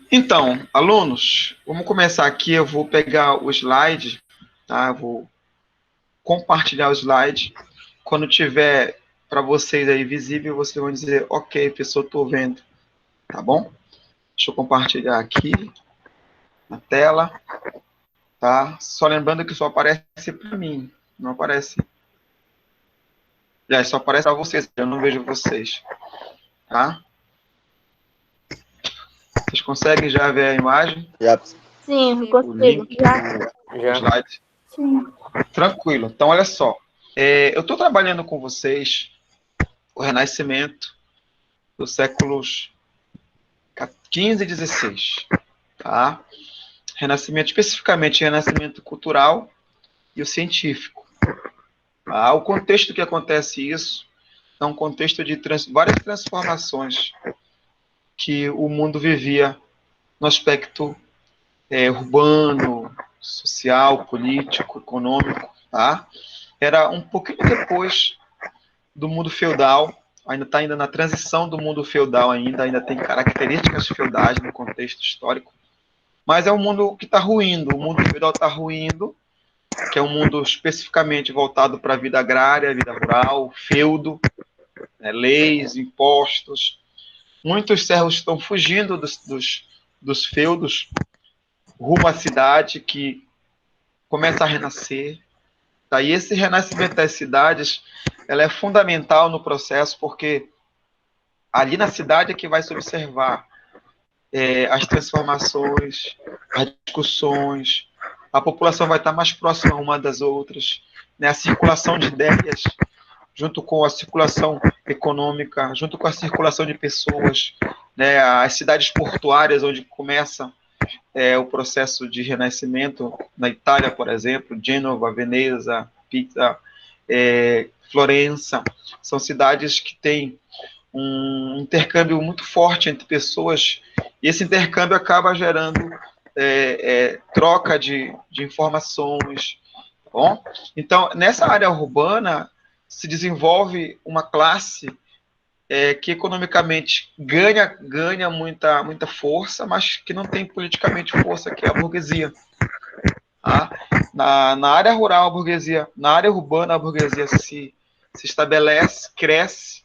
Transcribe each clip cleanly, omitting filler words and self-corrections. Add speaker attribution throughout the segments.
Speaker 1: Então, alunos, vamos começar aqui. Eu vou pegar o slide, tá? Eu vou compartilhar o slide. Quando tiver para vocês aí visível, vocês vão dizer, ok, pessoal, estou vendo, tá bom? Deixa eu compartilhar aqui na tela, tá? Só lembrando que só aparece para mim, não aparece. Já só aparece para vocês, eu não vejo vocês, tá? Vocês conseguem já ver a imagem?
Speaker 2: Já.
Speaker 3: Sim,
Speaker 1: O
Speaker 3: consigo.
Speaker 1: link, o
Speaker 4: Já.
Speaker 1: slide?
Speaker 3: Sim.
Speaker 1: Tranquilo. Então, olha só. Eu estou trabalhando com vocês o Renascimento dos séculos XV e XVI, tá? Renascimento, especificamente Renascimento cultural e o científico. Tá? O contexto que acontece isso é um contexto de várias transformações que o mundo vivia no aspecto urbano, social, político, econômico, tá? Era um pouquinho depois do mundo feudal, ainda está ainda na transição do mundo feudal ainda tem características feudais no contexto histórico, mas é um mundo que está ruindo, o mundo feudal está ruindo, que é um mundo especificamente voltado para a vida agrária, vida rural, feudo, leis, impostos. Muitos servos estão fugindo dos feudos rumo à cidade, que começa a renascer. Tá? E esse renascimento das cidades, ela é fundamental no processo, porque ali na cidade é que vai se observar as transformações, as discussões, a população vai estar mais próxima uma das outras, né? A circulação de ideias, junto com a circulação econômica, junto com a circulação de pessoas, né? As cidades portuárias, onde começa o processo de renascimento, na Itália, por exemplo, Gênova, Veneza, Pisa, Florença, são cidades que têm um intercâmbio muito forte entre pessoas, e esse intercâmbio acaba gerando troca de informações. Tá bom? Então, nessa área urbana, se desenvolve uma classe que economicamente ganha muita força, mas que não tem politicamente força, que é a burguesia. Tá? Na área rural, a burguesia, na área urbana, a burguesia se estabelece, cresce,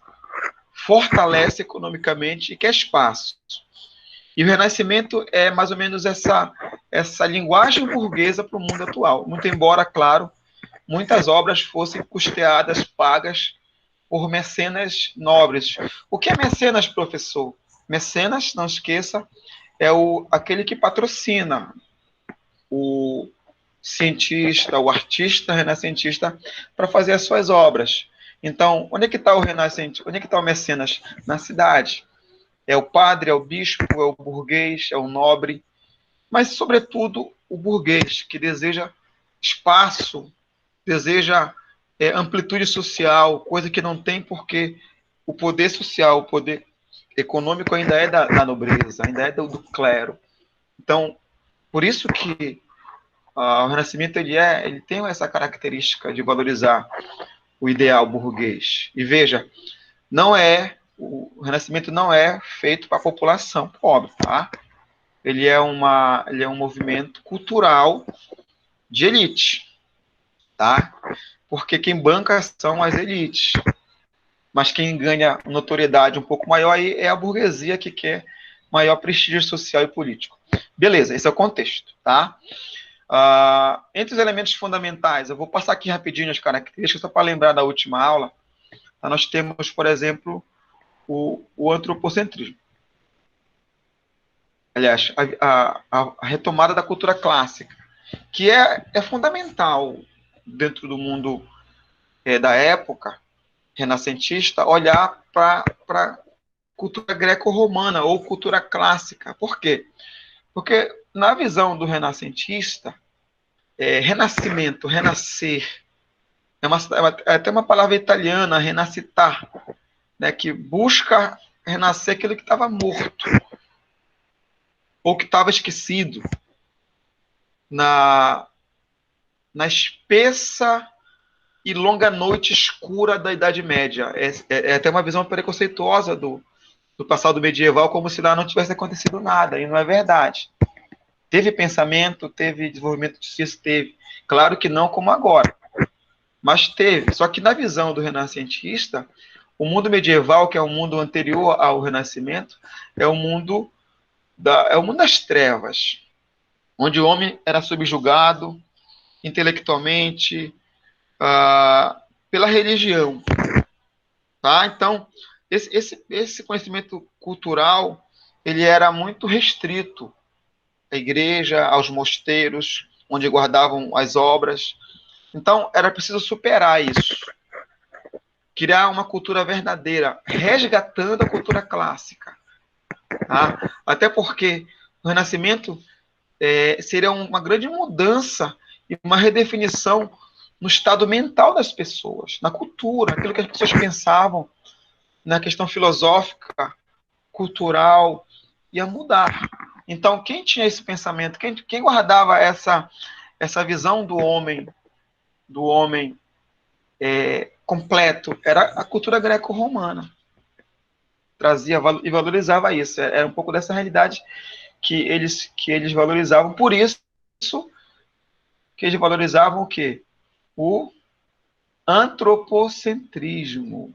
Speaker 1: fortalece economicamente e quer espaço. E o Renascimento é mais ou menos essa linguagem burguesa para o mundo atual. Muito embora, claro, muitas obras fossem custeadas, pagas por mecenas nobres. O que é mecenas, professor? Mecenas, não esqueça, é aquele que patrocina o cientista, o artista renascentista para fazer as suas obras. Então, onde é que está o renascentista? Onde é que está o mecenas? Na cidade. É o padre, é o bispo, é o burguês, é o nobre, mas, sobretudo, o burguês, que deseja espaço, deseja amplitude social, coisa que não tem, porque o poder social, o poder econômico ainda é da nobreza, ainda é do clero. Então, por isso que o Renascimento ele tem essa característica de valorizar o ideal burguês. E veja, o Renascimento não é feito para a população pobre, tá? Ele é um movimento cultural de elite, tá? Porque quem banca são as elites. Mas quem ganha notoriedade um pouco maior aí é a burguesia, que quer maior prestígio social e político. Beleza, esse é o contexto, tá? Entre os elementos fundamentais, eu vou passar aqui rapidinho as características, só para lembrar da última aula. Tá? Nós temos, por exemplo, o antropocentrismo. Aliás, a retomada da cultura clássica, que é fundamental dentro do mundo da época renascentista, olhar para a cultura greco-romana ou cultura clássica. Por quê? Porque na visão do renascentista, renascimento, renascer, é até uma palavra italiana, renascitar, né, que busca renascer aquilo que estava morto ou que estava esquecido na espessa e longa noite escura da Idade Média. É até uma visão preconceituosa do passado medieval como se lá não tivesse acontecido nada, e não é verdade. Teve pensamento, teve desenvolvimento de ciência, teve. Claro que não como agora, mas teve. Só que na visão do renascentista, o mundo medieval, que é o mundo anterior ao Renascimento, é o mundo é o mundo das trevas, onde o homem era subjugado intelectualmente pela religião. Tá? Então, esse conhecimento cultural ele era muito restrito à igreja, aos mosteiros, onde guardavam as obras. Então, era preciso superar isso, criar uma cultura verdadeira, resgatando a cultura clássica. Tá? Até porque o Renascimento seria uma grande mudança e uma redefinição no estado mental das pessoas, na cultura, aquilo que as pessoas pensavam, na questão filosófica, cultural, ia mudar. Então, quem tinha esse pensamento, quem guardava essa visão do homem completo, era a cultura greco-romana. Trazia e valorizava isso. Era um pouco dessa realidade que eles valorizavam. Por isso que eles valorizavam o quê? O antropocentrismo.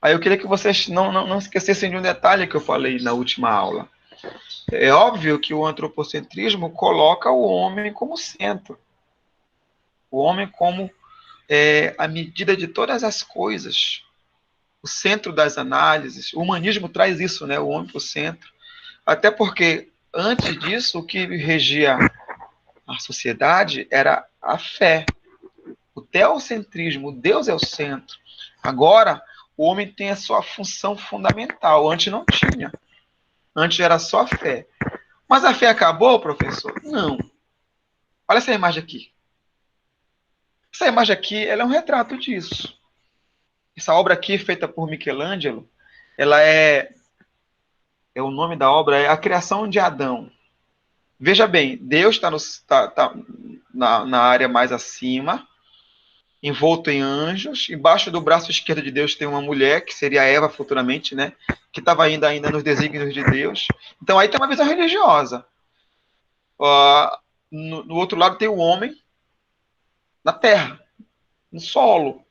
Speaker 1: Aí eu queria que vocês não esquecessem de um detalhe que eu falei na última aula. É óbvio que o antropocentrismo coloca o homem como centro. O homem como a medida de todas as coisas. O centro das análises. O humanismo traz isso, né? O homem para o centro. Até porque, antes disso, o que regia a sociedade era a fé. O teocentrismo, Deus é o centro. Agora, o homem tem a sua função fundamental. Antes não tinha. Antes era só fé. Mas a fé acabou, professor? Não. Olha essa imagem aqui. Essa imagem aqui, ela é um retrato disso. Essa obra aqui, feita por Michelangelo, ela o nome da obra é A Criação de Adão. Veja bem, Deus está na área mais acima, envolto em anjos. Embaixo do braço esquerdo de Deus tem uma mulher, que seria Eva futuramente, né? Que estava ainda nos desígnios de Deus. Então aí tem uma visão religiosa. No outro lado tem o homem na terra, no solo.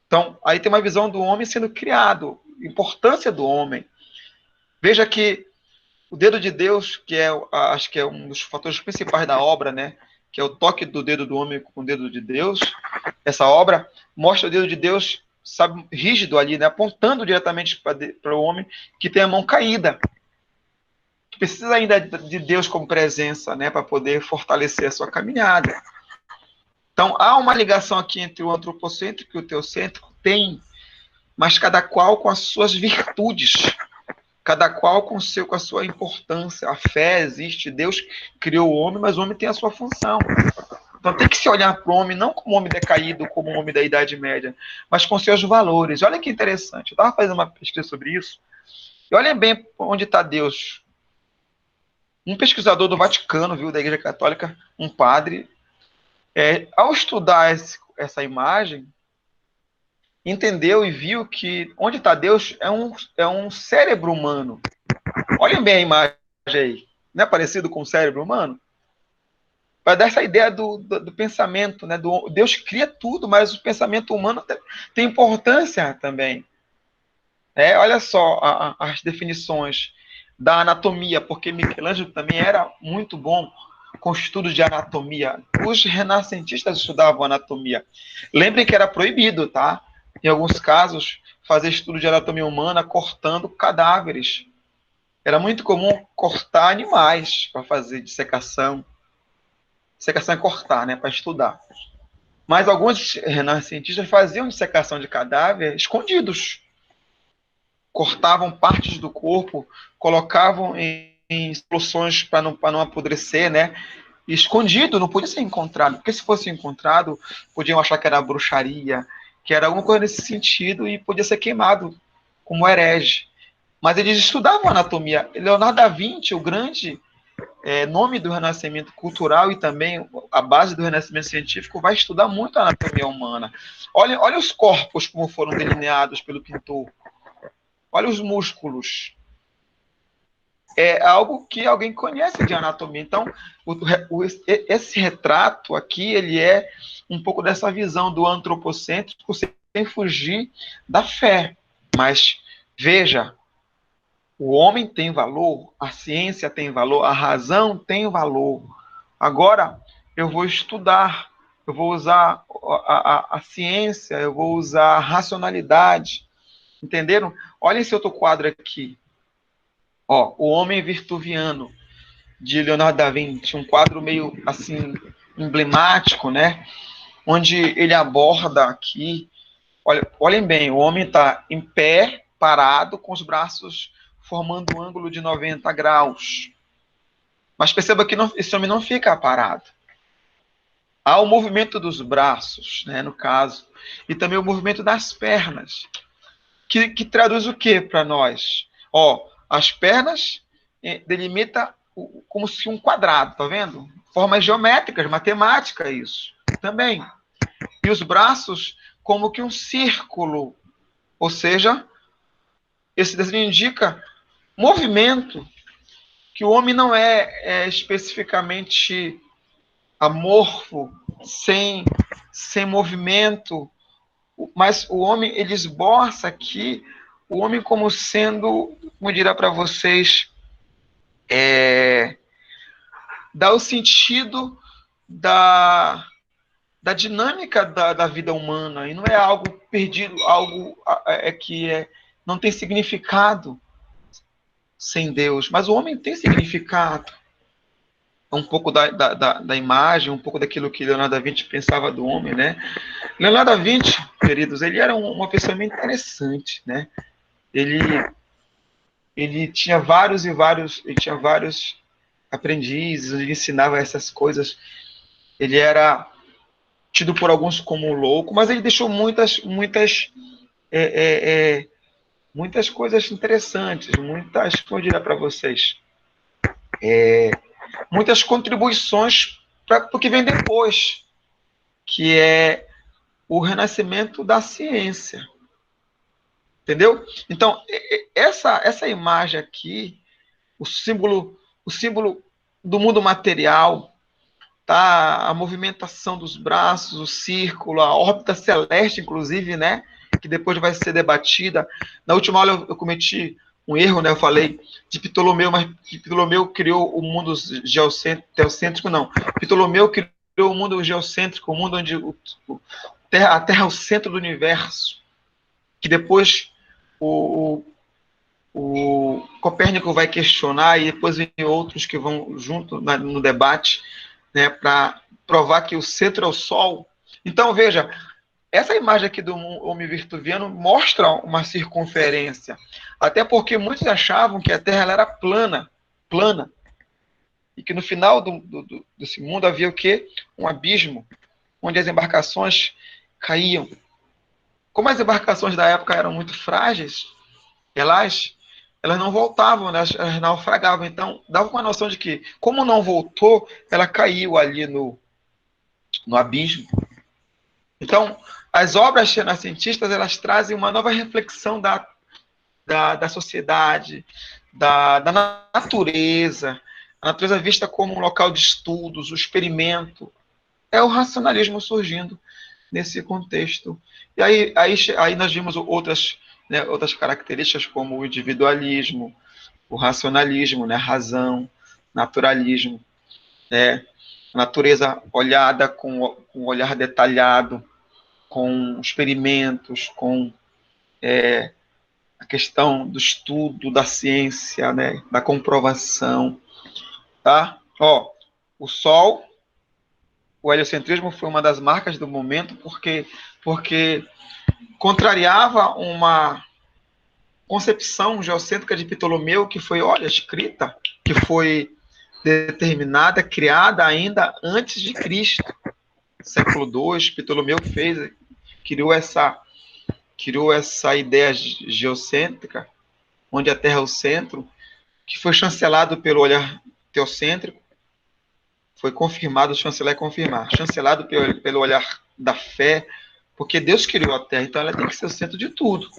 Speaker 1: Então aí tem uma visão do homem sendo criado, importância do homem. Veja que o dedo de Deus, que acho que é um dos fatores principais da obra, né? Que é o toque do dedo do homem com o dedo de Deus. Essa obra mostra o dedo de Deus, sabe, rígido ali, né? Apontando diretamente para o homem que tem a mão caída. Que precisa ainda de Deus como presença, né? Para poder fortalecer a sua caminhada. Então, há uma ligação aqui entre o antropocêntrico e o teocêntrico? Tem, mas cada qual com as suas virtudes. Cada qual com a sua importância. A fé existe, Deus criou o homem, mas o homem tem a sua função. Então tem que se olhar para o homem não como um homem decaído, como um homem da Idade Média, mas com seus valores. Olha que interessante. Eu estava fazendo uma pesquisa sobre isso. E olhem bem onde está Deus. Um pesquisador do Vaticano, viu, da Igreja Católica, um padre, ao estudar essa imagem, entendeu e viu que onde está Deus é um cérebro humano. Olhem bem a imagem aí. Não é parecido com o cérebro humano? Para dar essa ideia do pensamento, né? Deus cria tudo, mas o pensamento humano tem importância também. Olha só as definições da anatomia, porque Michelangelo também era muito bom com estudos de anatomia. Os renascentistas estudavam anatomia. Lembrem que era proibido, tá? Em alguns casos, fazer estudo de anatomia humana cortando cadáveres. Era muito comum cortar animais para fazer dissecação. Dissecação é cortar, né? Para estudar. Mas alguns renascentistas faziam dissecação de cadáver escondidos. Cortavam partes do corpo, colocavam em soluções para não apodrecer, né? Escondido, não podia ser encontrado. Porque se fosse encontrado, podiam achar que era bruxaria, que era alguma coisa nesse sentido e podia ser queimado como herege. Mas eles estudavam anatomia. Leonardo da Vinci, o grande nome do renascimento cultural e também a base do renascimento científico, vai estudar muito a anatomia humana. Olha os corpos como foram delineados pelo pintor. Olha os músculos. É algo que alguém conhece de anatomia. Então, esse retrato aqui, ele é um pouco dessa visão do antropocêntrico, sem fugir da fé. Mas, veja, o homem tem valor, a ciência tem valor, a razão tem valor. Agora, eu vou estudar, eu vou usar a ciência, eu vou usar a racionalidade. Entenderam? Olha esse outro quadro aqui. Ó, O Homem Virtuviano, de Leonardo da Vinci, um quadro meio assim emblemático, né? Onde ele aborda aqui, olhem bem, o homem está em pé, parado, com os braços formando um ângulo de 90 graus. Mas perceba que esse homem não fica parado. Há o movimento dos braços, né, no caso, e também o movimento das pernas, que traduz o que para nós? Ó, as pernas delimita como se um quadrado, tá vendo? Formas geométricas, matemática, isso também. E os braços como que um círculo, ou seja, esse desenho indica movimento, que o homem não é especificamente amorfo, sem movimento, mas o homem, ele esboça aqui o homem como sendo, como dirá para vocês, dá o sentido da dinâmica da vida humana, e não é algo perdido, algo que não tem significado sem Deus, mas o homem tem significado. Um pouco da imagem, um pouco daquilo que Leonardo da Vinci pensava do homem, né? Leonardo da Vinci, queridos, ele era uma pessoa muito interessante, né? Ele tinha ele tinha vários aprendizes, ele ensinava essas coisas. Ele era tido por alguns como louco, mas ele deixou muitas coisas interessantes, como eu diria para vocês, muitas contribuições para o que vem depois, que é o renascimento da ciência. Entendeu? Então, essa imagem aqui, o símbolo do mundo material, tá? A movimentação dos braços, o círculo, a órbita celeste, inclusive, né? Que depois vai ser debatida. Na última aula eu cometi um erro, né? Eu falei de Ptolomeu, mas Ptolomeu criou o mundo geocêntrico, não. Ptolomeu criou o mundo geocêntrico, o mundo onde a Terra é o centro do universo, que depois o Copérnico vai questionar, e depois vem outros que vão junto no debate, né, para provar que o centro é o Sol. Então, veja, essa imagem aqui do homem virtuviano mostra uma circunferência, até porque muitos achavam que a Terra ela era plana, e que no final desse mundo havia o quê? Um abismo, onde as embarcações caíam. Como as embarcações da época eram muito frágeis, elas não voltavam, né? Elas naufragavam. Então, dava uma noção de que, como não voltou, ela caiu ali no abismo. Então, as obras renascentistas, elas trazem uma nova reflexão da sociedade, da natureza, a natureza vista como um local de estudos, o experimento. É o racionalismo surgindo nesse contexto. E aí nós vimos outras características, como o individualismo, o racionalismo, né, razão, naturalismo, né, a natureza olhada com um olhar detalhado, com experimentos, com a questão do estudo, da ciência, né, da comprovação, tá? Ó, o heliocentrismo foi uma das marcas do momento, porque contrariava uma concepção geocêntrica de Ptolomeu, que foi, olha, escrita, que foi determinada, criada ainda antes de Cristo. Século II, Ptolomeu criou essa ideia geocêntrica, onde a Terra é o centro, que foi chancelado pelo olhar teocêntrico, foi confirmado, chancelar é confirmar, chancelado pelo olhar da fé, porque Deus criou a Terra, então ela tem que ser o centro de tudo.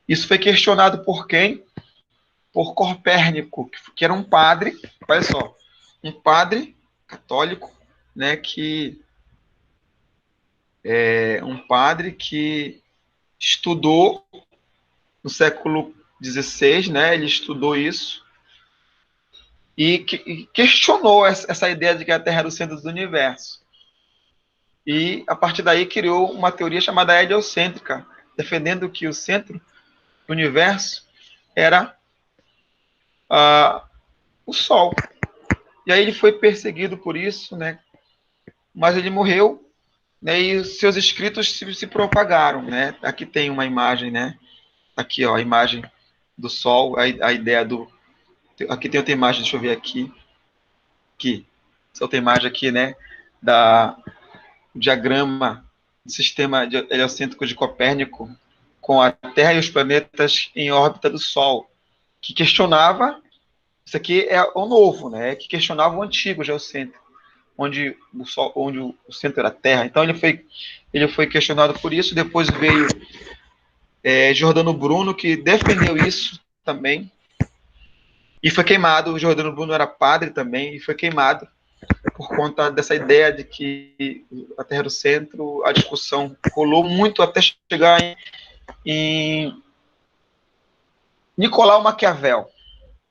Speaker 1: Isso foi questionado por quem? Por Copérnico, que era um padre, olha só, um padre católico, né, um padre que estudou no século XVI, né, ele estudou isso e questionou essa ideia de que a Terra era o centro do universo. E, a partir daí, criou uma teoria chamada heliocêntrica, defendendo que o centro do universo era o Sol. E aí ele foi perseguido por isso, né? Mas ele morreu, né? E os seus escritos se propagaram, né? Aqui tem uma imagem, né? Aqui, ó, a imagem do Sol, a ideia do... Aqui tem outra imagem, deixa eu ver aqui. Aqui. Essa outra imagem aqui, né? O diagrama do sistema heliocêntrico de Copérnico com a Terra e os planetas em órbita do Sol, que questionava... Isso aqui é o novo, né? Que questionava o antigo geocêntrico, onde o centro era a Terra. Então ele foi questionado por isso. Depois veio Giordano Bruno, que defendeu isso também, e foi queimado. O Giordano Bruno era padre também, e foi queimado por conta dessa ideia de que a Terra era o centro. A discussão rolou muito até chegar em Nicolau Maquiavel,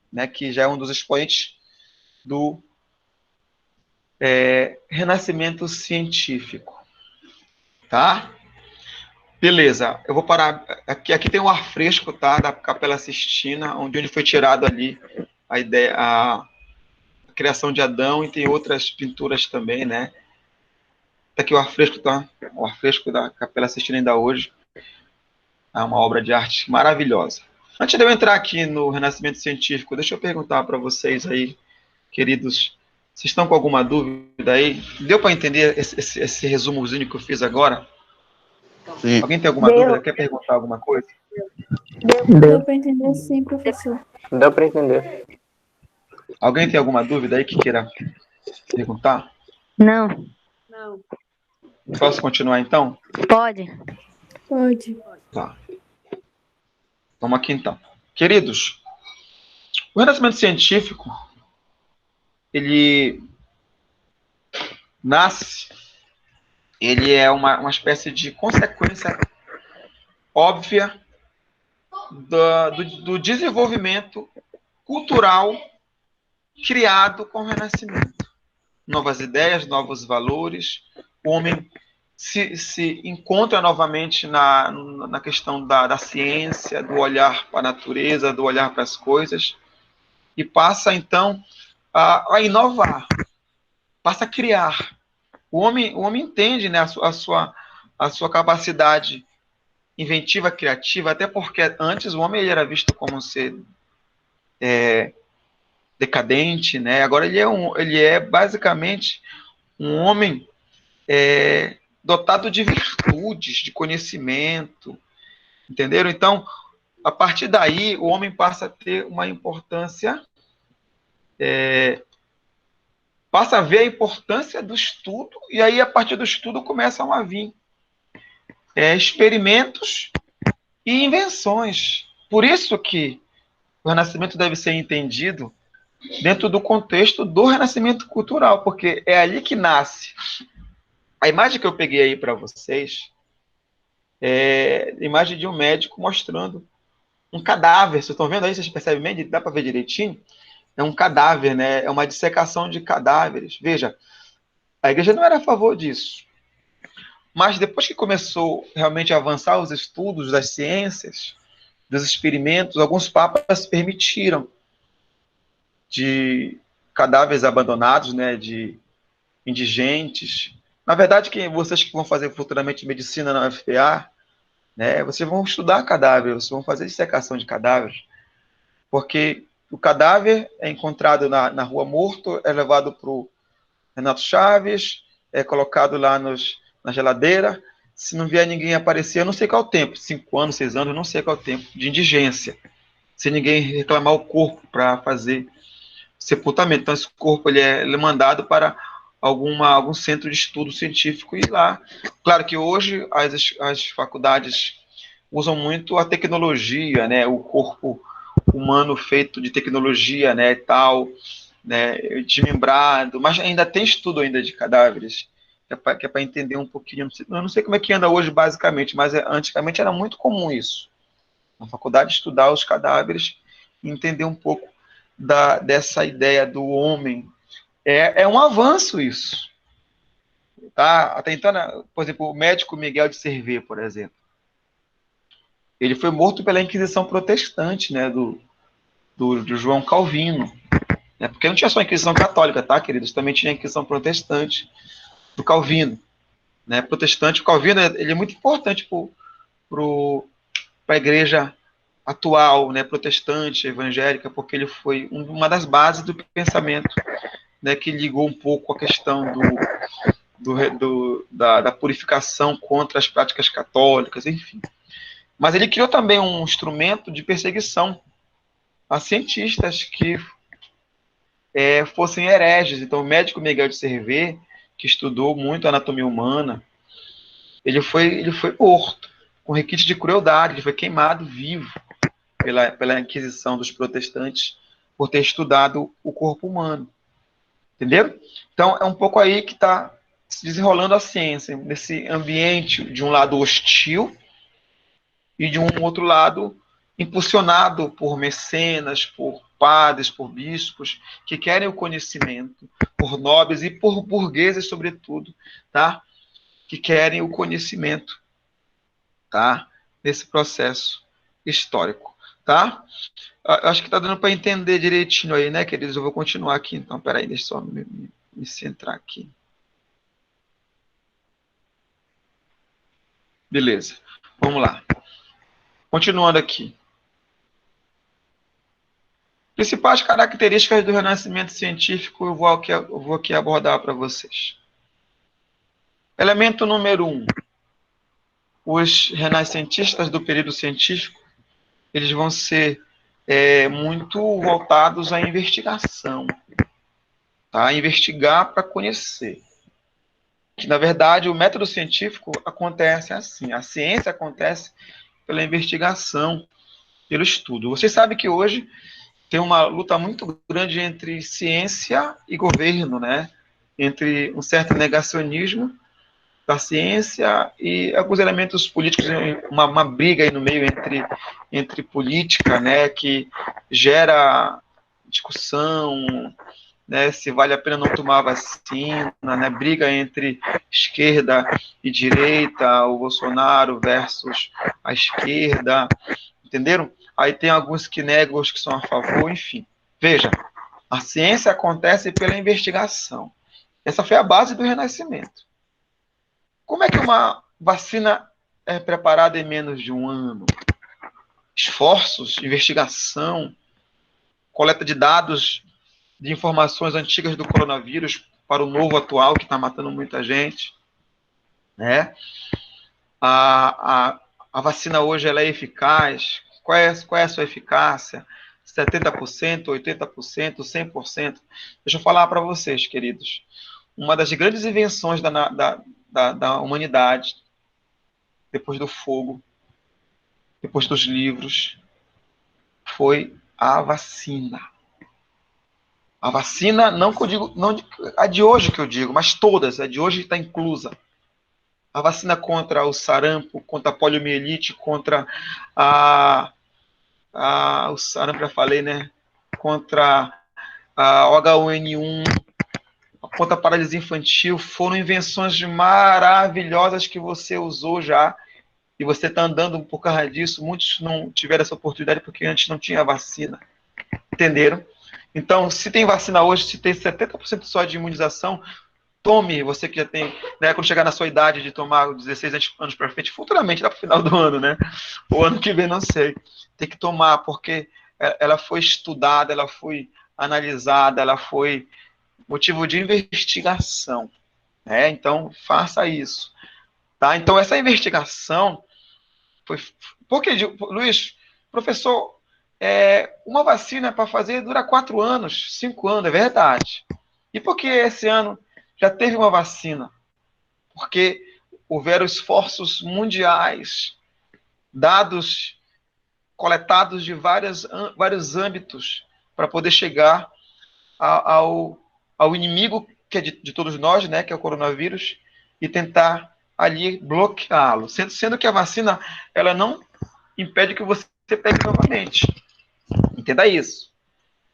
Speaker 1: né, que já é um dos expoentes do renascimento científico. Tá? Beleza, eu vou parar. Aqui tem um ar fresco, tá? Da Capela Sistina, onde foi tirado ali a ideia, a criação de Adão, e tem outras pinturas também, né? Tá aqui o ar fresco, tá? O ar fresco da Capela Sistina ainda hoje. É uma obra de arte maravilhosa. Antes de eu entrar aqui no Renascimento Científico, deixa eu perguntar para vocês aí, queridos, vocês estão com alguma dúvida aí? Deu para entender esse resumozinho que eu fiz agora?
Speaker 2: Sim.
Speaker 1: Alguém tem alguma dúvida? Quer perguntar alguma coisa?
Speaker 3: Deu para entender sim, professor.
Speaker 2: Deu para entender.
Speaker 1: Alguém tem alguma dúvida aí que queira perguntar?
Speaker 3: Não.
Speaker 1: Posso continuar então?
Speaker 3: Pode.
Speaker 4: Pode.
Speaker 1: Tá. Vamos aqui então. Queridos, o renascimento científico, ele nasce, ele é uma espécie de consequência óbvia do desenvolvimento cultural criado com o Renascimento. Novas ideias, novos valores, o homem se encontra novamente na questão da ciência, do olhar para a natureza, do olhar para as coisas, e passa, então, a inovar, passa a criar. O homem entende, né, a sua capacidade inventiva, criativa, até porque antes o homem ele era visto como ser decadente, né? Agora ele é basicamente um homem dotado de virtudes, de conhecimento, entenderam? Então, a partir daí, o homem passa a ter uma importância, passa a ver a importância do estudo, e aí, a partir do estudo, começam a vir experimentos e invenções. Por isso que o Renascimento deve ser entendido dentro do contexto do renascimento cultural, porque é ali que nasce. A imagem que eu peguei aí para vocês é a imagem de um médico mostrando um cadáver. Vocês estão vendo aí? Vocês percebem bem? Dá para ver direitinho? É um cadáver, né? É uma dissecação de cadáveres. Veja, a igreja não era a favor disso. Mas depois que começou realmente a avançar os estudos das ciências, dos experimentos, alguns papas permitiram de cadáveres abandonados, né, de indigentes. Na verdade, vocês que vão fazer futuramente medicina na UFPA, né, vocês vão estudar cadáver, vocês vão fazer dissecação de cadáveres, porque o cadáver é encontrado na rua morto, é levado para o Renato Chaves, é colocado lá na geladeira. Se não vier ninguém aparecer, eu não sei qual é o tempo, 5 anos, 6 anos, eu não sei qual é o tempo de indigência, se ninguém reclamar o corpo para fazer sepultamento. Então, esse corpo ele é mandado para algum centro de estudo científico e lá. Claro que hoje as faculdades usam muito a tecnologia, né? O corpo humano feito de tecnologia, né? E tal, né? Desmembrado, mas ainda tem estudo ainda de cadáveres, que é para entender um pouquinho. Eu não sei como é que anda hoje, basicamente, mas antigamente era muito comum isso. Na faculdade, estudar os cadáveres e entender um pouco dessa ideia do homem. É um avanço isso. Tá? Até então, por exemplo, o médico Miguel de Cervé, por exemplo, ele foi morto pela Inquisição Protestante, né, do João Calvino. Né, porque não tinha só a Inquisição Católica, tá, queridos? Também tinha a Inquisição Protestante do Calvino. Né? Protestante, o Calvino ele é muito importante para a igreja atual, né, protestante, evangélica, porque ele foi uma das bases do pensamento, né, que ligou um pouco a questão da purificação contra as práticas católicas, enfim. Mas ele criou também um instrumento de perseguição a cientistas que fossem hereges. Então, o médico Miguel de Cervé, que estudou muito a anatomia humana, ele foi morto com requinte de crueldade, ele foi queimado vivo pela Inquisição dos protestantes por ter estudado o corpo humano. Entenderam? Então, é um pouco aí que está se desenrolando a ciência, nesse ambiente de um lado hostil e de um outro lado impulsionado por mecenas, por padres, por bispos, que querem o conhecimento, por nobres e por burgueses, sobretudo, tá? Que querem o conhecimento, tá? Nesse processo histórico, tá? Eu acho que está dando para entender direitinho aí, né, queridos? Eu vou continuar aqui, então, peraí, deixa eu só me centrar aqui. Beleza, vamos lá. Continuando aqui. Principais características do renascimento científico eu vou aqui abordar para vocês. Elemento número 1. Os renascentistas do período científico, eles vão ser muito voltados à investigação. Tá? Investigar para conhecer. Que, na verdade, o método científico acontece assim. A ciência acontece pela investigação, pelo estudo. Vocês sabem que hoje tem uma luta muito grande entre ciência e governo, né? Entre um certo negacionismo da ciência e alguns elementos políticos, uma briga aí no meio entre política, né? Que gera discussão, né, se vale a pena não tomar vacina, né, briga entre esquerda e direita, o Bolsonaro versus a esquerda, entenderam? Aí tem alguns que negam, os que são a favor, enfim. Veja, a ciência acontece pela investigação. Essa foi a base do Renascimento. Como é que uma vacina é preparada em menos de um ano? Esforços, investigação, coleta de dados, de informações antigas do coronavírus para o novo atual, que está matando muita gente. Né? A vacina hoje ela é eficaz. Qual é a sua eficácia? 70%, 80%, 100%? Deixa eu falar para vocês, queridos. Uma das grandes invenções da humanidade, depois do fogo, depois dos livros, foi a vacina. A vacina, não que eu digo, não a de hoje que eu digo, mas todas, a de hoje está inclusa. A vacina contra o sarampo, contra a poliomielite, contra o sarampo, já falei, né? Contra a H1N1, contra a paralisia infantil, foram invenções maravilhosas que você usou já, e você está andando por causa disso. Muitos não tiveram essa oportunidade porque antes não tinha vacina. Entenderam? Então, se tem vacina hoje, se tem 70% só de imunização, tome, você que já tem, né, quando chegar na sua idade de tomar 16 anos para frente, futuramente, lá para o final do ano, né? O ano que vem, não sei. Tem que tomar, porque ela foi estudada, ela foi analisada, ela foi motivo de investigação. Né? Então, faça isso. Tá? Então, essa investigação foi... Porque, Luiz, professor, uma vacina para fazer dura 4 anos, 5 anos, é verdade. E por que esse ano já teve uma vacina? Porque houveram esforços mundiais dados coletados de vários âmbitos para poder chegar ao inimigo que é de todos nós, né, que é o coronavírus, e tentar ali bloqueá-lo. Sendo que a vacina, ela não impede que você pegue novamente. Entenda isso.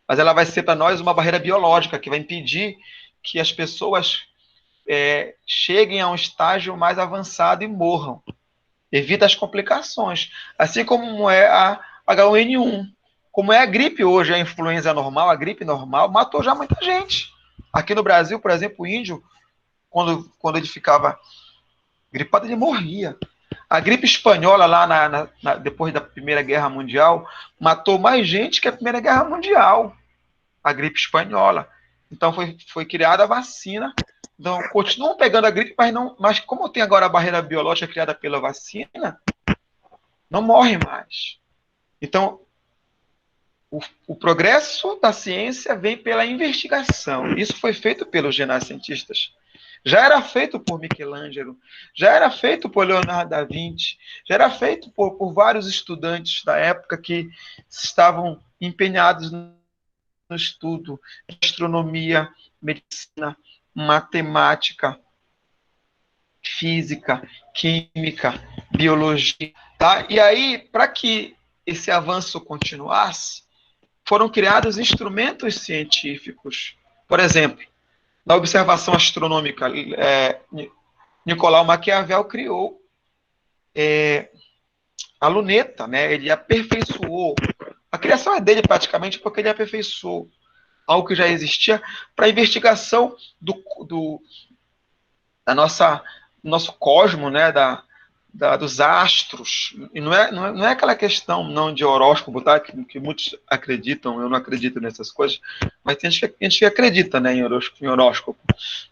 Speaker 1: Mas ela vai ser para nós uma barreira biológica que vai impedir que as pessoas cheguem a um estágio mais avançado e morram. Evita as complicações. Assim como é a H1N1. Como é a gripe hoje, a influenza normal, a gripe normal, matou já muita gente. Aqui no Brasil, por exemplo, o índio, quando ele ficava gripado, ele morria. A gripe espanhola, lá depois da Primeira Guerra Mundial, matou mais gente que a Primeira Guerra Mundial. A gripe espanhola. Então foi criada a vacina. Então, continuam pegando a gripe, mas como tem agora a barreira biológica criada pela vacina, não morre mais. Então, o progresso da ciência vem pela investigação. Isso foi feito pelos renascentistas. Já era feito por Michelangelo, já era feito por Leonardo da Vinci, já era feito por vários estudantes da época que estavam empenhados no estudo de astronomia, medicina, matemática, física, química, biologia. Tá? E aí, para que esse avanço continuasse, foram criados instrumentos científicos. Por exemplo, na observação astronômica, Nicolau Maquiavel criou a luneta, né? Ele aperfeiçoou. A criação é dele praticamente porque ele aperfeiçoou algo que já existia para a investigação do nosso cosmo, né? Dos astros. E não é aquela questão não de horóscopo, tá? Que muitos acreditam, eu não acredito nessas coisas, mas tem gente que acredita, né, em horóscopo.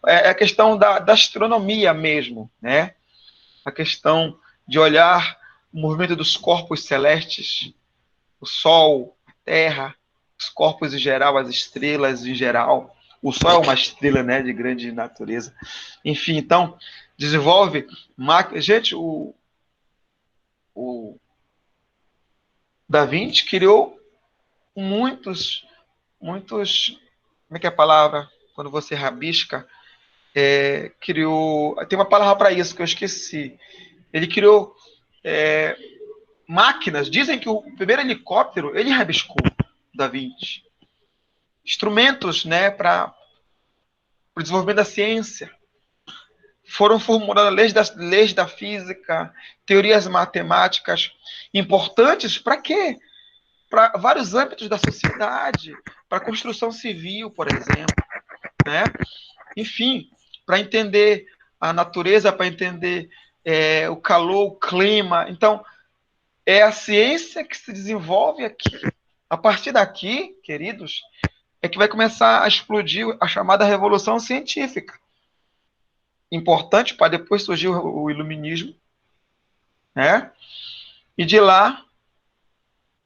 Speaker 1: É a questão da astronomia mesmo, né? A questão de olhar o movimento dos corpos celestes, o Sol, a Terra, os corpos em geral, as estrelas em geral. O Sol é uma estrela, né, de grande natureza. Enfim, então, desenvolve... Gente, o Da Vinci criou muitos... Como é que é a palavra? Quando você rabisca, criou... Tem uma palavra para isso que eu esqueci. Ele criou máquinas. Dizem que o primeiro helicóptero, ele rabiscou, Da Vinci. Instrumentos, né, para o desenvolvimento da ciência. Foram formuladas leis da física, teorias matemáticas importantes para quê? Para vários âmbitos da sociedade, para a construção civil, por exemplo, né? Enfim, para entender a natureza, para entender o calor, o clima. Então, é a ciência que se desenvolve aqui. A partir daqui, queridos, é que vai começar a explodir a chamada revolução científica. Importante para depois surgir o iluminismo, né? E de lá,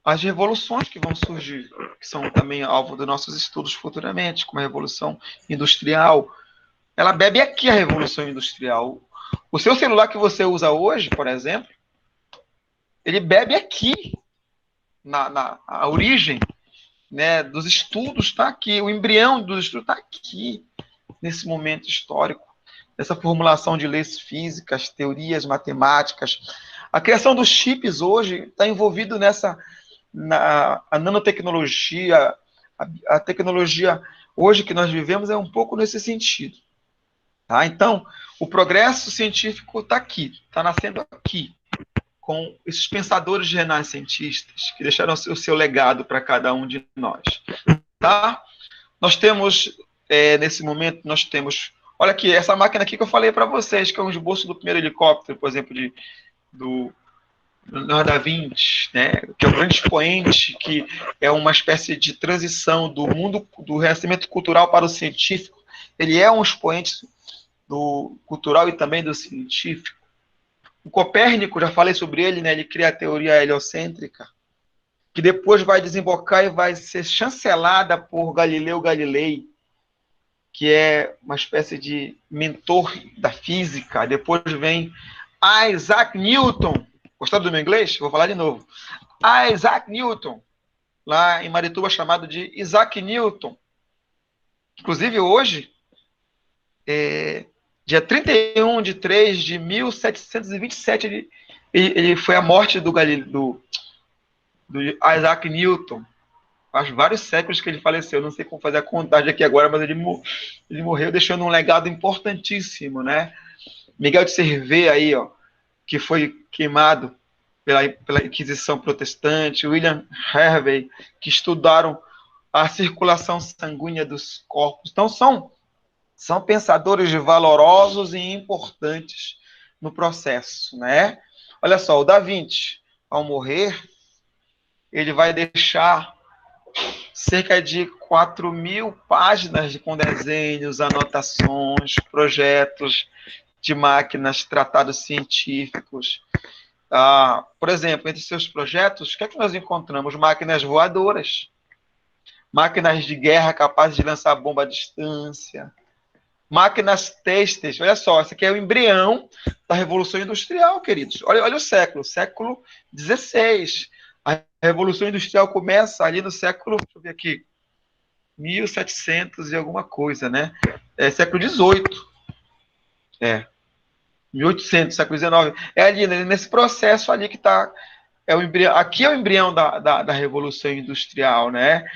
Speaker 1: as revoluções que vão surgir, que são também alvo dos nossos estudos futuramente, como a Revolução Industrial. Ela bebe aqui a Revolução Industrial. O seu celular que você usa hoje, por exemplo, ele bebe aqui, a origem, né, dos estudos está aqui, o embrião dos estudos está aqui, nesse momento histórico. Essa formulação de leis físicas, teorias matemáticas. A criação dos chips hoje está envolvido a nanotecnologia, a tecnologia hoje que nós vivemos é um pouco nesse sentido. Tá? Então, o progresso científico está aqui, está nascendo aqui, com esses pensadores renascentistas que deixaram o seu legado para cada um de nós. Tá? Nós temos, nesse momento, olha aqui, essa máquina aqui que eu falei para vocês, que é um esboço do primeiro helicóptero, por exemplo, do Leonardo da Vinci, né, que é um grande expoente, que é uma espécie de transição do mundo do renascimento cultural para o científico. Ele é um expoente do cultural e também do científico. O Copérnico, já falei sobre ele, né, ele cria a teoria heliocêntrica, que depois vai desembocar e vai ser chancelada por Galileu Galilei, que é uma espécie de mentor da física. Depois vem Isaac Newton, Gostaram do meu inglês? Vou falar de novo. Isaac Newton, lá em Marituba, chamado de Isaac Newton. Inclusive, hoje, dia 31 de 3 de 1727, ele foi a morte do Isaac Newton. Faz vários séculos que ele faleceu. Não sei como fazer a contagem aqui agora, mas ele morreu deixando um legado importantíssimo, né? Miguel de Cervé aí, ó, que foi queimado pela Inquisição Protestante, William Harvey, que estudaram a circulação sanguínea dos corpos. Então, são pensadores valorosos e importantes no processo, né? Olha só, o Da Vinci, ao morrer, ele vai deixar cerca de 4.000 páginas com desenhos, anotações, projetos de máquinas, tratados científicos. Por exemplo, entre seus projetos, o que é que nós encontramos? Máquinas voadoras, máquinas de guerra capazes de lançar bomba à distância, máquinas têxteis. Olha só, esse aqui é o embrião da Revolução Industrial, queridos. Olha o século XVI. A Revolução Industrial começa ali no século, deixa eu ver aqui, 1700 e alguma coisa, né? Século XVIII. 1800, século XIX. É ali, nesse processo ali que está. Aqui é o embrião da Revolução Industrial, né?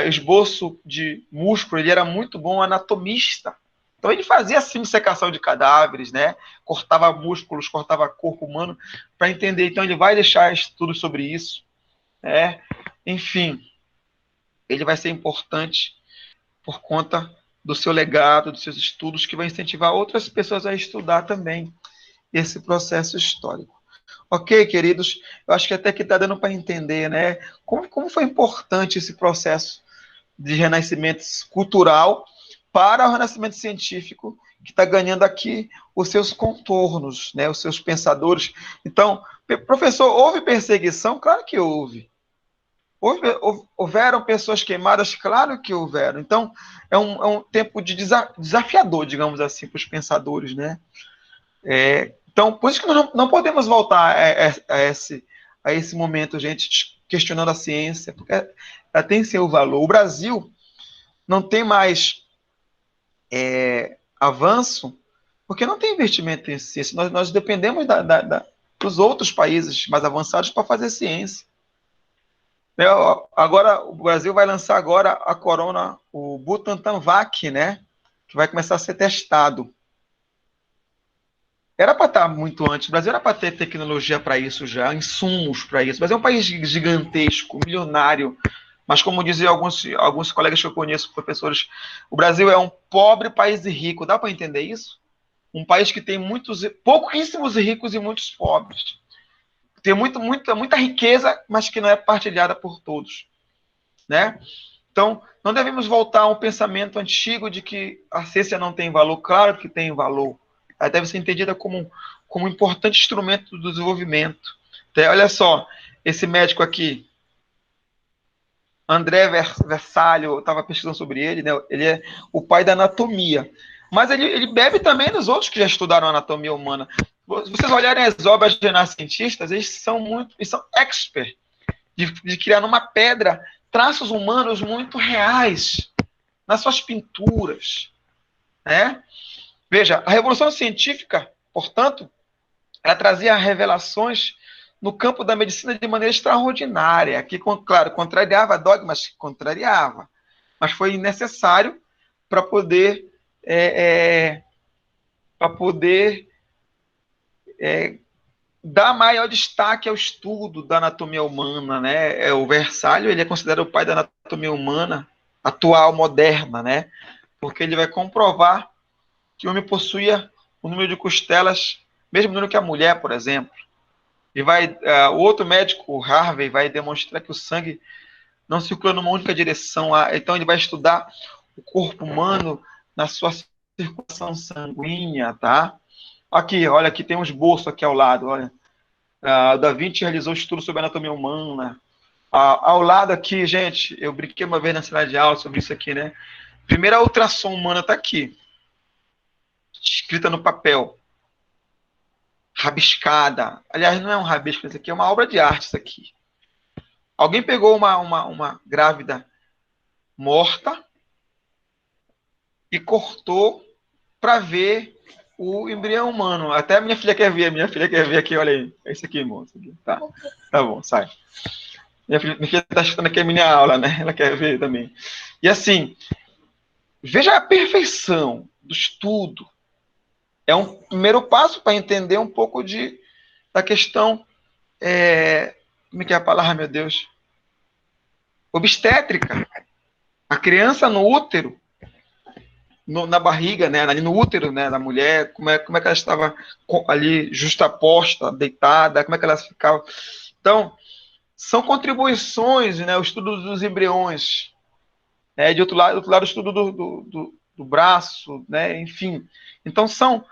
Speaker 1: Esboço de músculo, ele era muito bom anatomista. Então ele fazia assim dissecação de cadáveres, né? Cortava músculos, cortava corpo humano para entender. Então ele vai deixar estudos sobre isso, né? Enfim, ele vai ser importante por conta do seu legado, dos seus estudos, que vai incentivar outras pessoas a estudar também esse processo histórico. Ok, queridos? Eu acho que até que está dando para entender, né? Como foi importante esse processo de renascimento cultural para o renascimento científico, que está ganhando aqui os seus contornos, né? Os seus pensadores. Então, professor, houve perseguição? Claro que houve. Houveram pessoas queimadas? Claro que houveram. Então, é um tempo de desafiador, digamos assim, para os pensadores, né? Então, por isso que nós não podemos voltar a esse momento, gente, questionando a ciência, porque ela tem seu valor. O Brasil não tem mais avanço, porque não tem investimento em ciência. Nós dependemos dos outros países mais avançados para fazer ciência. Agora, o Brasil vai lançar agora a Corona, o Butantan Vac, né? Que vai começar a ser testado. Era para estar muito antes. O Brasil era para ter tecnologia para isso já, insumos para isso. Mas é um país gigantesco, milionário. Mas, como dizem alguns colegas que eu conheço, professores, o Brasil é um pobre país rico. Dá para entender isso? Um país que tem pouquíssimos ricos e muitos pobres. Tem muita riqueza, mas que não é partilhada por todos, né? Então, não devemos voltar a um pensamento antigo de que a ciência não tem valor. Claro que tem valor. Ela deve ser entendida como um importante instrumento do desenvolvimento. Então, olha só, esse médico aqui, André Versalho, eu estava pesquisando sobre ele, né? Ele é o pai da anatomia. Mas ele bebe também dos outros que já estudaram a anatomia humana. Se vocês olharem as obras renascentistas, eles são expert de criar numa pedra traços humanos muito reais nas suas pinturas, né? Veja, a Revolução Científica, portanto, ela trazia revelações no campo da medicina de maneira extraordinária, que, claro, contrariava dogmas, mas foi necessário para poder dar maior destaque ao estudo da anatomia humana, né? O Versalho, ele é considerado o pai da anatomia humana atual, moderna, né? Porque ele vai comprovar que o homem possuía o número de costelas, mesmo número que a mulher, por exemplo. E o outro médico, o Harvey, vai demonstrar que o sangue não circula numa única direção. Então ele vai estudar o corpo humano na sua circulação sanguínea, tá? Aqui, olha, aqui tem um esboço aqui ao lado, olha. O Da Vinci realizou estudo sobre a anatomia humana. Ao lado aqui, gente, eu brinquei uma vez na sala de aula sobre isso aqui, né? Primeira ultrassom humana está aqui, escrita no papel. rabiscada. Aliás, não é um rabisco, isso aqui é uma obra de arte, isso aqui. Alguém pegou uma grávida morta e cortou para ver o embrião humano. Até a minha filha quer ver aqui, olha aí. É isso aqui, moço. Tá, tá bom, sai. Minha filha está escutando aqui a minha aula, né? Ela quer ver também. E assim, veja a perfeição do estudo. É um primeiro passo para entender um pouco da questão, como é que é a palavra, meu Deus? Obstétrica. A criança no útero, na barriga, né, ali no útero, né, da mulher, como é que ela estava ali justaposta, deitada, como é que ela ficava. Então, são contribuições, né, o estudo dos embriões, né, de outro lado o estudo do braço, né, enfim. Então, são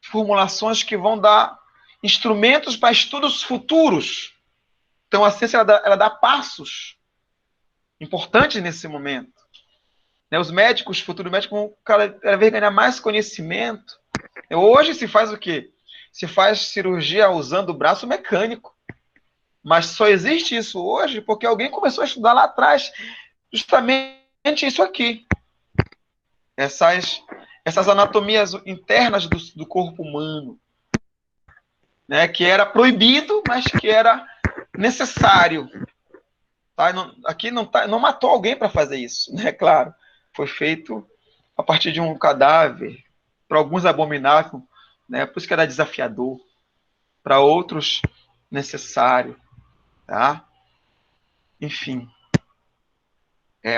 Speaker 1: formulações que vão dar instrumentos para estudos futuros. Então, a ciência ela dá passos importantes nesse momento. Né, os médicos, futuros médicos, vão cada vez ganhar mais conhecimento. Hoje se faz o quê? Se faz cirurgia usando o braço mecânico. Mas só existe isso hoje porque alguém começou a estudar lá atrás justamente isso aqui. Essas anatomias internas do corpo humano. Né, que era proibido, mas que era necessário. Tá? Aqui não matou alguém para fazer isso, né? Claro. Foi feito a partir de um cadáver, para alguns abominável, né? Por isso que era desafiador, para outros necessário, tá? Enfim.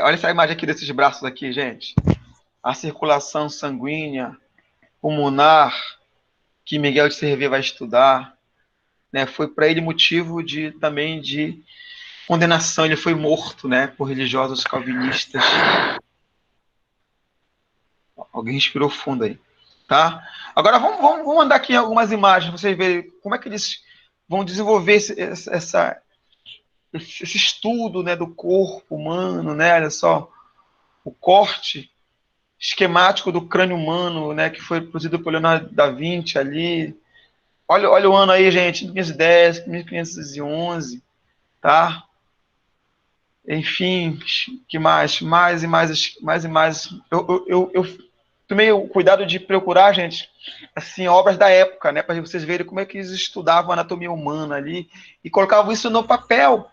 Speaker 1: Olha essa imagem aqui desses braços aqui, gente. A circulação sanguínea, pulmonar, que Miguel de Cervier vai estudar, né? Foi para ele motivo também de condenação. Ele foi morto, né? Por religiosos calvinistas. Alguém respirou fundo aí, tá? Agora vamos andar aqui em algumas imagens, para vocês verem como é que eles vão desenvolver esse estudo, né, do corpo humano, né? Olha só, o corte esquemático do crânio humano, né, que foi produzido por Leonardo da Vinci ali. Olha o ano aí, gente, 1510, 1511, tá? Enfim, que mais e mais. Eu tomei o cuidado de procurar, gente, assim, obras da época, né, para vocês verem como é que eles estudavam a anatomia humana ali e colocavam isso no papel.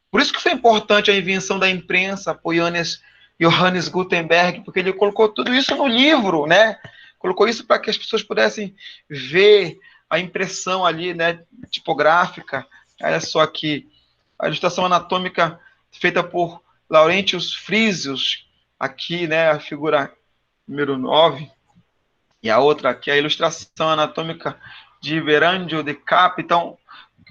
Speaker 1: Por isso que foi importante a invenção da imprensa por Johannes Gutenberg, porque ele colocou tudo isso no livro, né? Colocou isso para que as pessoas pudessem ver a impressão ali, né, tipográfica. Olha só aqui, a ilustração anatômica feita por Laurentius Frisius, aqui, né, a figura número 9, e a outra aqui, a ilustração anatômica de Verangio de Cap. Então,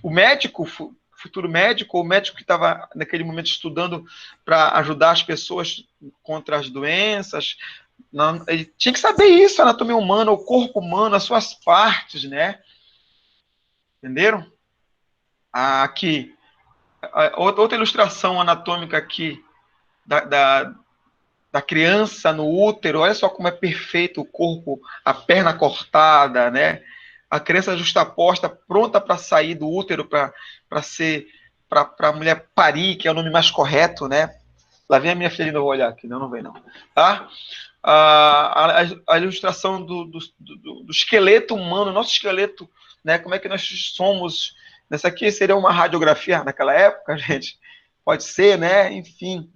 Speaker 1: o médico, futuro médico, ou o médico que estava naquele momento estudando para ajudar as pessoas contra as doenças, ele tinha que saber isso, a anatomia humana, o corpo humano, as suas partes, né? Entenderam? Aqui, outra ilustração anatômica aqui, da criança no útero. Olha só como é perfeito o corpo, a perna cortada, né? A criança justaposta, pronta para sair do útero, para a mulher parir, que é o nome mais correto, né? Lá vem a minha filha, não vou olhar aqui, não vem não. Tá? A ilustração do esqueleto humano, nosso esqueleto, né? Como é que nós somos. Essa aqui seria uma radiografia naquela época, gente? Pode ser, né? Enfim,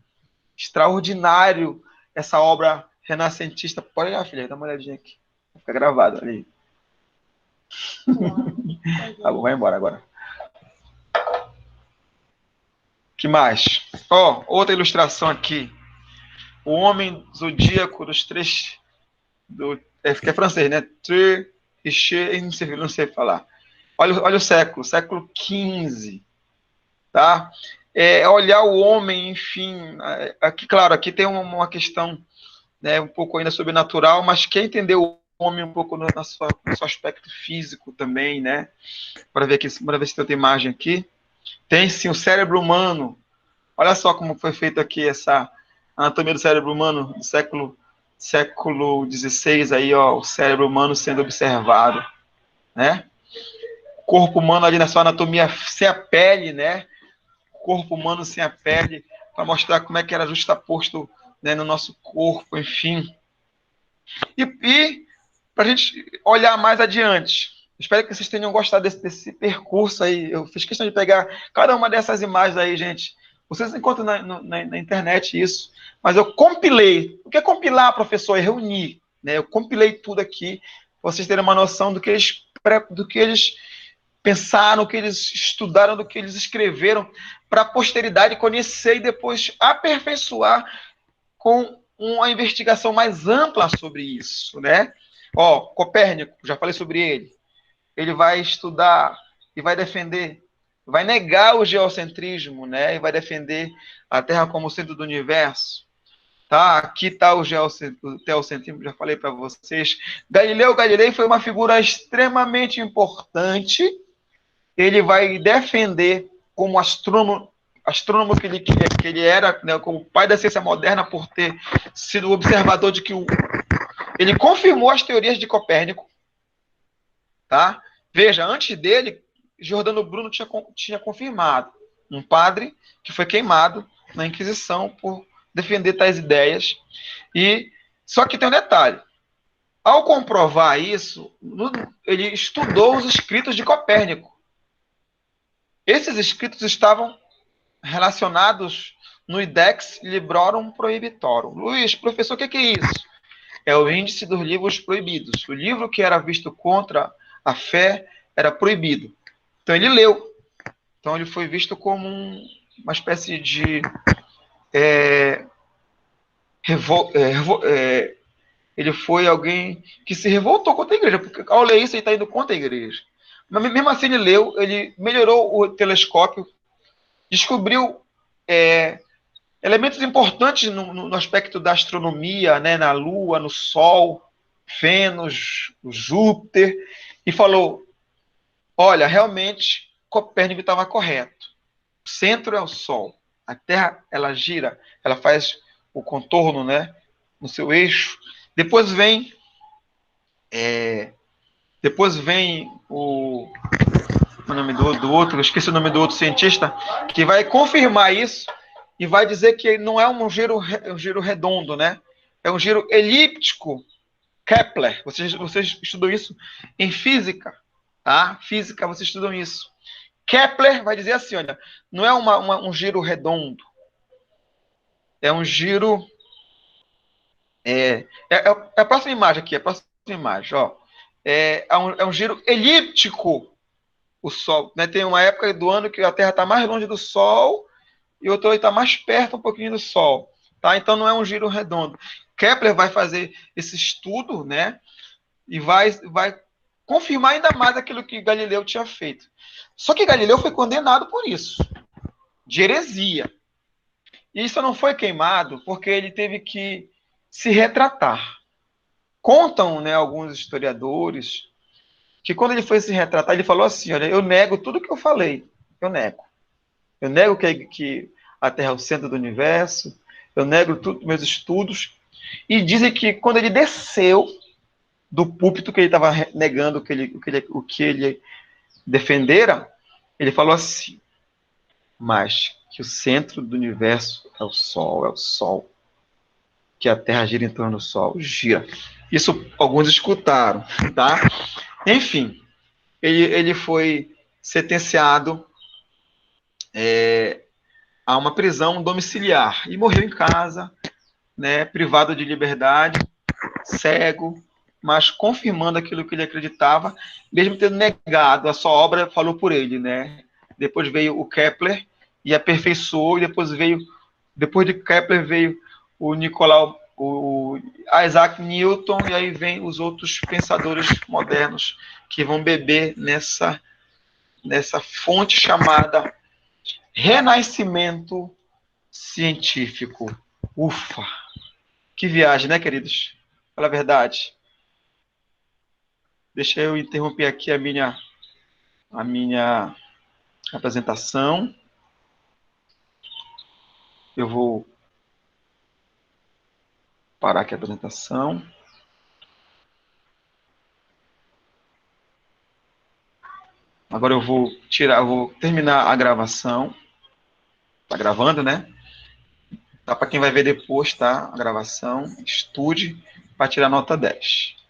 Speaker 1: extraordinário essa obra renascentista. Pode olhar, filha, dá uma olhadinha aqui. Fica gravado ali. Tá bom, vai embora agora. Que mais? Outra ilustração aqui. O homem zodíaco dos três... que é francês, né? Não sei falar. Olha o século XV. Tá? Olhar o homem, enfim... Aqui, claro, aqui tem uma questão, né, um pouco ainda sobrenatural, mas quer entender o homem um pouco no seu aspecto físico também, né? Para ver se tem outra imagem aqui. Tem sim o cérebro humano. Olha só como foi feito aqui essa anatomia do cérebro humano do século XVI, aí, ó, o cérebro humano sendo observado. né? Corpo humano ali na sua anatomia sem a pele, né? Corpo humano sem a pele, para mostrar como é que era justaposto, né, no nosso corpo, enfim. E para a gente olhar mais adiante. Espero que vocês tenham gostado desse percurso aí. Eu fiz questão de pegar cada uma dessas imagens aí, gente. Vocês encontram na internet isso. Mas eu compilei. O que é compilar, professor? É reunir. Né? Eu compilei tudo aqui, para vocês terem uma noção do que eles pensaram, do que eles estudaram, do que eles escreveram, para a posteridade conhecer e depois aperfeiçoar com uma investigação mais ampla sobre isso, né? Ó, Copérnico, já falei sobre ele. Ele vai estudar e vai defender, vai negar o geocentrismo, né? E vai defender a Terra como centro do universo. Tá? Aqui está o teocentrismo, já falei para vocês. Galileu Galilei foi uma figura extremamente importante. Ele vai defender como astrônomo que ele era, né, como pai da ciência moderna, por ter sido observador de que ele confirmou as teorias de Copérnico. Tá? Veja, antes dele, Giordano Bruno tinha confirmado. Um padre que foi queimado na Inquisição por defender tais ideias. Só que tem um detalhe. Ao comprovar isso, ele estudou os escritos de Copérnico. Esses escritos estavam relacionados no Idex Librorum Prohibitorum. Luiz, professor, o que é isso? É o índice dos livros proibidos. O livro que era visto contra a fé era proibido. Então ele leu. Então ele foi visto como uma espécie de ele foi alguém que se revoltou contra a igreja, porque ao ler isso ele está indo contra a igreja. Mas mesmo assim ele leu, ele melhorou o telescópio, descobriu elementos importantes no aspecto da astronomia, né, na Lua, no Sol, Vênus, Júpiter, e falou, olha, realmente Copérnico estava correto. O centro é o Sol. A Terra, ela gira, ela faz o contorno, né, no seu eixo. Depois vem o nome do outro, eu esqueci o nome do outro cientista, que vai confirmar isso e vai dizer que não é um giro redondo, né? É um giro elíptico. Kepler, vocês estudam isso em física, tá? Física, vocês estudam isso. Kepler vai dizer assim, olha, não é um giro redondo, é um giro... É a próxima imagem aqui, a próxima imagem, ó. É um giro elíptico, o Sol, né? Tem uma época do ano que a Terra está mais longe do Sol e outra está mais perto um pouquinho do Sol, tá? Então não é um giro redondo. Kepler vai fazer esse estudo, né? E vai confirmar ainda mais aquilo que Galileu tinha feito. Só que Galileu foi condenado por isso, de heresia. E isso não foi queimado porque ele teve que se retratar. Contam, né, alguns historiadores que quando ele foi se retratar, ele falou assim, olha, eu nego tudo que eu falei, eu nego. Eu nego que a Terra é o centro do universo, eu nego tudo, meus estudos, e dizem que quando ele desceu do púlpito que ele estava negando o que ele defendera, ele falou assim, mas que o centro do universo é o Sol, que a Terra gira em torno do Sol, gira. Isso alguns escutaram, tá? Enfim, ele foi sentenciado a uma prisão domiciliar e morreu em casa, né, privado de liberdade, cego, mas confirmando aquilo que ele acreditava, mesmo tendo negado, a sua obra falou por ele, né? Depois veio o Kepler e aperfeiçoou, e depois de Kepler veio o Isaac Newton, e aí vem os outros pensadores modernos que vão beber nessa fonte chamada renascimento científico. Ufa! Que viagem, né, queridos? Fala a verdade. Deixa eu interromper aqui a minha apresentação. Eu vou parar aqui a apresentação. Agora eu vou terminar a gravação. Tá gravando, né? Tá para quem vai ver depois, tá? A gravação. Estude para tirar nota 10.